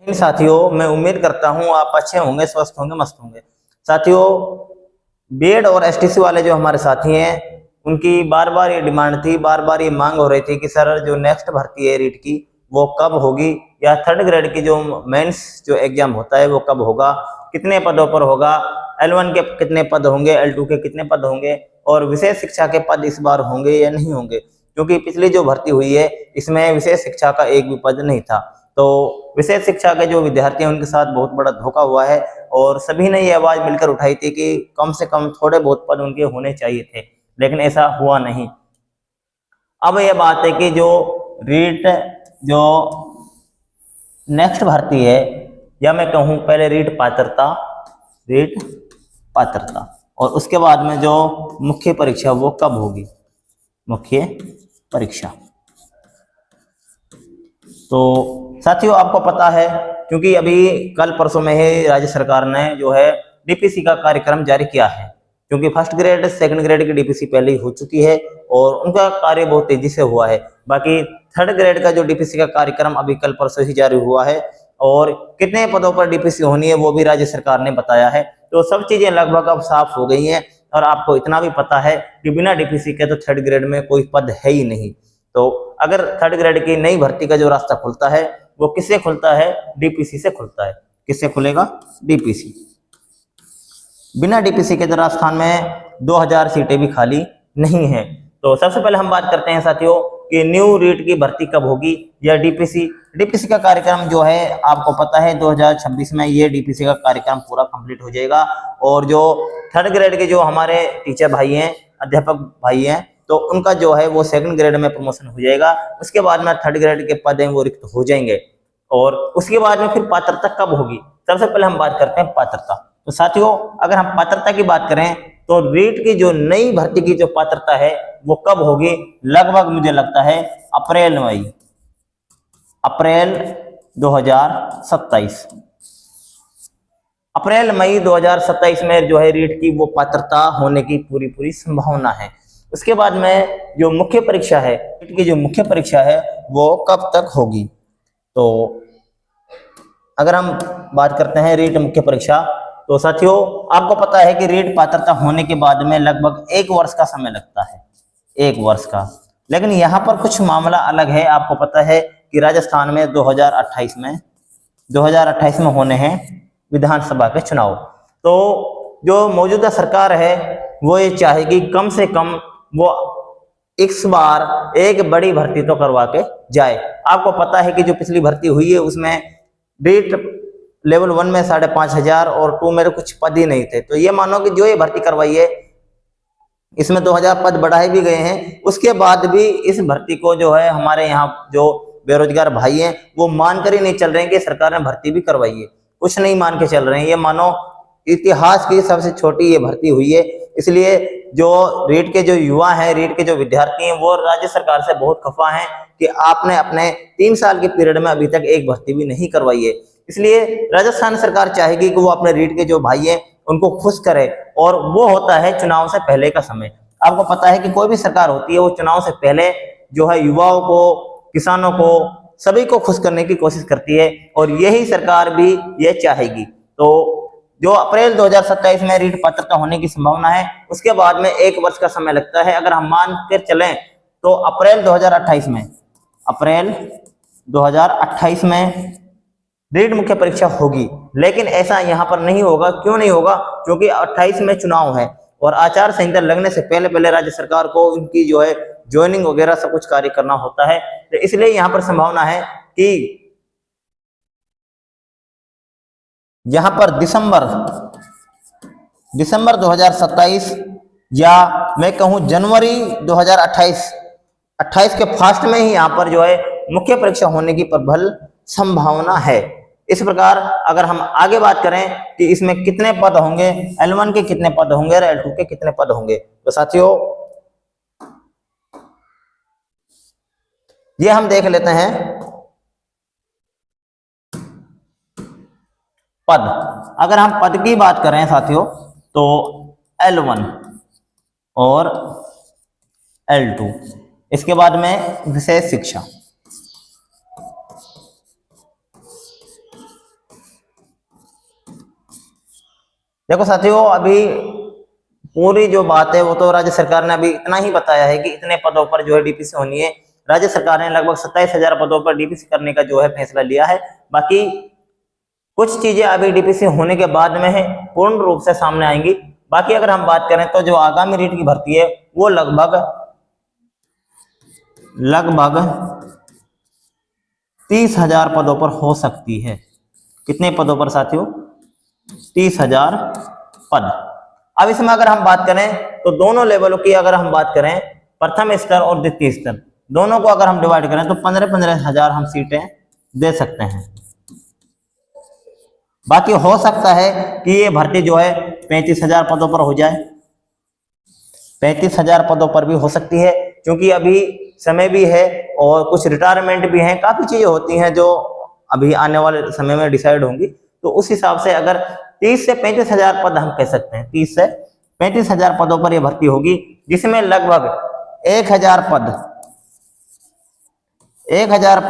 साथियों मैं उम्मीद करता हूँ आप अच्छे होंगे, स्वस्थ होंगे, मस्त होंगे। साथियों बीएड और एसटीसी वाले जो हमारे साथी हैं उनकी बार बार ये डिमांड थी, बार बार ये मांग हो रही थी कि सर जो नेक्स्ट भर्ती है रीट की वो कब होगी, या थर्ड ग्रेड की जो मेंस जो एग्जाम होता है वो कब होगा, कितने पदों पर होगा, L1 के कितने पद होंगे, L2 के कितने पद होंगे, और विशेष शिक्षा के पद इस बार होंगे या नहीं होंगे। क्योंकि पिछली जो भर्ती हुई है इसमें विशेष शिक्षा का एक भी पद नहीं था। तो विशेष शिक्षा के जो विद्यार्थी हैं उनके साथ बहुत बड़ा धोखा हुआ है और सभी ने ये आवाज मिलकर उठाई थी कि कम से कम थोड़े बहुत पद उनके होने चाहिए थे, लेकिन ऐसा हुआ नहीं। अब यह बात है कि जो रीट जो नेक्स्ट भर्ती है, या मैं कहूँ पहले रीट पात्रता और उसके बाद में जो मुख्य परीक्षा वो कब होगी, मुख्य परीक्षा। तो साथियों आपको पता है क्योंकि अभी कल परसों में ही राज्य सरकार ने जो है डीपीसी का कार्यक्रम जारी किया है, क्योंकि फर्स्ट ग्रेड सेकंड ग्रेड की डीपीसी पहले ही हो चुकी है और उनका कार्य बहुत तेजी से हुआ है। बाकी थर्ड ग्रेड का जो डीपीसी का कार्यक्रम अभी कल परसों ही जारी हुआ है और कितने पदों पर डीपीसी होनी है वो भी राज्य सरकार ने बताया है। तो सब चीजें लगभग अब साफ हो गई हैं और आपको इतना भी पता है कि बिना डीपीसी के तो थर्ड ग्रेड में कोई पद है ही नहीं। तो अगर थर्ड ग्रेड की नई भर्ती का जो रास्ता खुलता है वो किससे खुलता है, डीपीसी से खुलता है। किससे खुलेगा, डीपीसी। बिना डीपीसी के तो राजस्थान में 2000 सीटें भी खाली नहीं है। तो सबसे पहले हम बात करते हैं साथियों कि न्यू रीट की भर्ती कब होगी या डीपीसी का कार्यक्रम जो है आपको पता है 2026 में ये डीपीसी का कार्यक्रम पूरा कंप्लीट हो जाएगा। और जो थर्ड ग्रेड के जो हमारे टीचर भाई हैं, अध्यापक भाई हैं, तो उनका जो है वो सेकंड ग्रेड में प्रमोशन हो जाएगा। उसके बाद में थर्ड ग्रेड के पद हैं वो रिक्त हो जाएंगे और उसके बाद में फिर पात्रता कब होगी। सबसे पहले हम बात करते हैं पात्रता। तो साथियों अगर हम पात्रता की बात करें तो रीट की जो नई भर्ती की जो पात्रता है वो कब होगी, लगभग मुझे लगता है अप्रैल 2027। अप्रैल मई 2027 में जो है रीट की वो पात्रता होने की पूरी संभावना है। उसके बाद में जो मुख्य परीक्षा है, रीट की जो मुख्य परीक्षा है वो कब तक होगी। तो अगर हम बात करते हैं रीट मुख्य परीक्षा, तो साथियों आपको पता है कि रीट पात्रता होने के बाद में लगभग 1 वर्ष का समय लगता है, 1 वर्ष का। लेकिन यहाँ पर कुछ मामला अलग है। आपको पता है कि राजस्थान में 2028 में होने हैं विधानसभा के चुनाव। तो जो मौजूदा सरकार है वो ये चाहेगी कम से कम वो इस बार एक बड़ी भर्ती तो करवा के जाए। आपको पता है कि जो पिछली भर्ती हुई है उसमें रीट लेवल 1 में 5500 और 2 में कुछ पद ही नहीं थे। तो ये मानो कि जो ये भर्ती करवाई है इसमें 2000 पद बढ़ाए भी गए हैं। उसके बाद भी इस भर्ती को जो है हमारे यहाँ जो बेरोजगार भाई हैं वो मानकर ही नहीं चल रहे हैं कि सरकार ने भर्ती भी करवाई है, कुछ नहीं मान के चल रहे हैं। ये मानो इतिहास की सबसे छोटी ये भर्ती हुई है। इसलिए जो रीट के जो युवा हैं, रीट के जो विद्यार्थी हैं वो राज्य सरकार से बहुत खफा हैं कि आपने अपने 3 साल के पीरियड में अभी तक एक भर्ती भी नहीं करवाई है। इसलिए राजस्थान सरकार चाहेगी कि वो अपने रीट के जो भाई हैं उनको खुश करे, और वो होता है चुनाव से पहले का समय। आपको पता है कि कोई भी सरकार होती है वो चुनाव से पहले जो है युवाओं को, किसानों को, सभी को खुश करने की कोशिश करती है और यही सरकार भी ये चाहेगी। तो जो अप्रैल 2027 में रीट पात्रता होने की संभावना है, उसके बाद में 1 वर्ष का समय लगता है। अगर हम मान कर चलें तो अप्रैल 2028 में रीट मुख्य परीक्षा होगी। लेकिन ऐसा यहाँ पर नहीं होगा। क्यों नहीं होगा, क्योंकि 28 में चुनाव है और आचार संहिता लगने से पहले राज्य सरकार को उनकी जो है ज्वाइनिंग वगैरह सब कुछ कार्य करना होता है। तो इसलिए यहाँ पर संभावना है कि यहाँ पर दिसंबर 2027 या मैं कहूँ जनवरी 2028 के फास्ट में ही यहाँ पर जो है मुख्य परीक्षा होने की प्रबल संभावना है। इस प्रकार अगर हम आगे बात करें कि इसमें कितने पद होंगे, L1 के कितने पद होंगे और L2 के कितने पद होंगे, तो साथियों ये हम देख लेते हैं। पद, अगर हम पद की बात करें साथियों तो L1 और L2, इसके बाद में विशेष शिक्षा। देखो साथियों, अभी पूरी जो बात है वो तो राज्य सरकार ने अभी इतना ही बताया है कि इतने पदों पर जो है डीपीसी होनी है। राज्य सरकार ने लगभग 27,000 पदों पर डीपीसी करने का जो है फैसला लिया है। बाकी कुछ चीजें अभी डीपीसी होने के बाद में है पूर्ण रूप से सामने आएंगी। बाकी अगर हम बात करें तो जो आगामी रीट की भर्ती है वो लगभग 30,000 पदों पर हो सकती है। कितने पदों पर साथियों? 30,000 पद। अब इसमें अगर हम बात करें तो दोनों लेवलों की अगर हम बात करें, प्रथम स्तर और द्वितीय स्तर, दोनों को अगर हम डिवाइड करें तो 15,000 हम सीटें दे सकते हैं। बाकी हो सकता है कि ये भर्ती जो है 35,000 पदों पर हो जाए, 35,000 पदों पर भी हो सकती है, क्योंकि अभी समय भी है और कुछ रिटायरमेंट भी हैं, काफी चीजें होती हैं जो अभी आने वाले समय में डिसाइड होंगी। तो उस हिसाब से अगर 30 से 35,000 पद हम कह सकते हैं, 30 से 35,000 पदों पर यह भर्ती होगी, जिसमें लगभग 1,000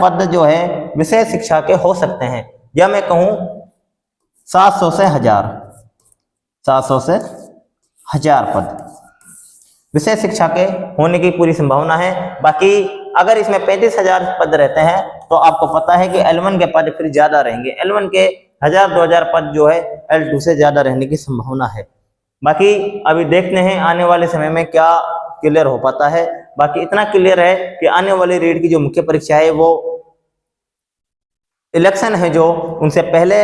पद जो है विषय शिक्षा के हो सकते हैं, या मैं कहूं 700 से 1,000 पद विषय शिक्षा के होने की पूरी संभावना है। बाकी अगर इसमें 35,000 पद रहते हैं तो आपको पता है कि L1 के पद फिर ज्यादा रहेंगे, L1 के 1,000-2,000 पद जो है L2 से ज्यादा रहने की संभावना है। बाकी अभी देखते हैं आने वाले समय में क्या क्लियर हो पाता है। बाकी इतना क्लियर है कि आने वाली रीट की जो मुख्य परीक्षा है वो इलेक्शन है जो उनसे पहले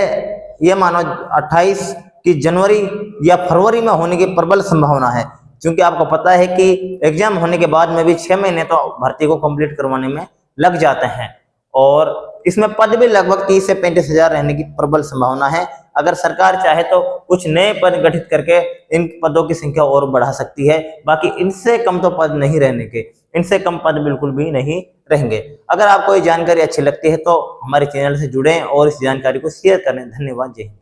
ये मानो 28 की जनवरी या फरवरी में होने की प्रबल संभावना है, क्योंकि आपको पता है कि एग्जाम होने के बाद में भी 6 महीने तो भर्ती को कंप्लीट करवाने में लग जाते हैं, और इसमें पद भी लगभग 30 से 35,000 रहने की प्रबल संभावना है। अगर सरकार चाहे तो कुछ नए पद गठित करके इन पदों की संख्या और बढ़ा सकती है। बाकी इनसे कम तो पद नहीं रहने के, इनसे कम पद बिल्कुल भी नहीं रहेंगे। अगर आपको ये जानकारी अच्छी लगती है तो हमारे चैनल से जुड़ें और इस जानकारी को शेयर करें। धन्यवाद। जय हिंद।